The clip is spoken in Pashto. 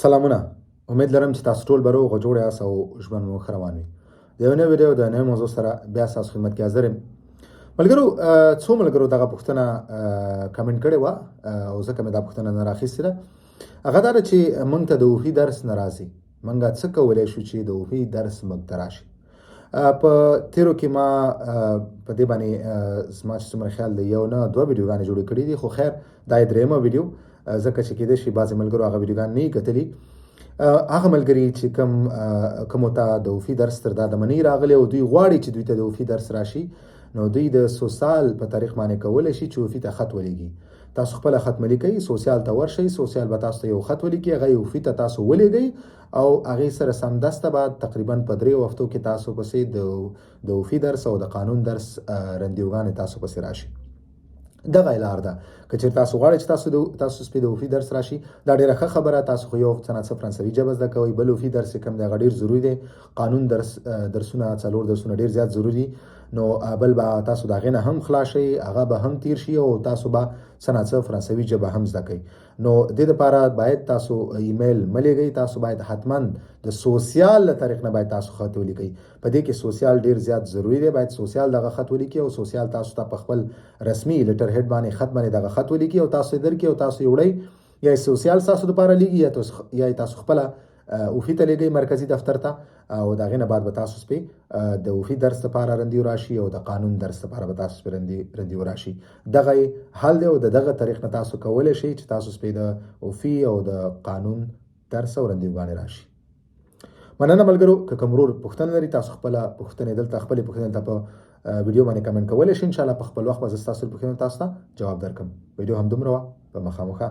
سلامونه. امید لرم چې تاسو ټول به روغ او جوړ یاست او ژوند مو ښه روان وي. د یو نوې ویډیو د نوې موضوع سره بیا ستاسو خدمت کې حاضر یم. ملګرو، څو ملګرو دغه پوښتنه کمنټ کړې وه او ځکه مې دا پوښتنه نه راخیستې ده. هغه دا ده چې موږ ته د وفي درس نه راځي. موږ څه کولی شو چې د وفي درس موږ ته راشي. په تیرو کې ما په دې باندې زما چې څومره خیال دی یو نه دوه ویډیوګانې جوړې کړي دي، خو خیر دا یې درېیمه ویډیو، ځکه چې کېدای شي بعضې ملګرو هغه ویډیوګانې نه یې کتلي. هغه ملګري چې کومو ته د وفي درس تر دا دمه نه راغلی او دوی غواړي چې دوی ته د وفي درس راشي، نو دوی د سوسال په تاریخ باندې کولی شي چې وفي ته خط ولیږي. تاسو خپله خط مه لیکئ، سوسیال ته ورشئ، سوسیال به تاسو ته یو خط ولیکي، هغه وفي ته تاسو ولیږئ او هغې سره سمدسته به تقریبا په 3 هفتو کې تاسو پسې د وفي درس او د قانون درس رندیوګانې تاسو پسې راشي. دغه لار ده. که چېرې تاسو غواړئ چې تاسو سپې د وفي درس راشي، دا ډېره ښه خبره. تاسو خو یو څه نه څه فرانسوي ژبه زده کوئ، بل وفي درس چې کوم دی هغه ډېر ضروري دی. قانون درسونه 4 درسونه ډېر زیات ضروري، نو بل به تاسو د هغې نه هم خلاص شئ، هغه به هم تیر شي او تاسو به څه نه څه فرانسوي ژبه هم زده کوئ. نو دې دپاره باید تاسو ایمیل مه لیږئ، تاسو باید حتما د سوسیال له طریق نه باید تاسو خط ولیکئ. په دې کې سوسیال ډېر زیات ضروري دی، باید سوسیال دغه خط ولیکي او سوسیال تاسو ته په خپل رسمي لیټر هیډ باندې خط باندې دغه خط ولیکي او تاسو یې درکړي او تاسو یې وړئ. یا سوسیال ستاسو دپاره لیږي یا تاسو خپله وفي ته لیږئ مرکزي دفتر ته، او د هغې نه بعد به تاسو سپې د وفي درس لپاره رندیو راشي او د قانون درس لپاره به تاسو سپې رندیو راشي. دغه حل دی او د دغه طریق نه تاسو کولی شئ چې تاسو سپې د وفي او د قانون درس او رندیوګانې راشي. مننه ملګرو. که کوم ورور پوښتنه لري، تاسو خپله پوښتنې دلته خپلې پوښتنې ته په ویډیو باندې کمنټ کولی شئ. انشاءالله په خپل وخت به زه ستاسو پوښتنو تاسو ته جواب درکړم. ویډیو همدومره وه. په مخامخه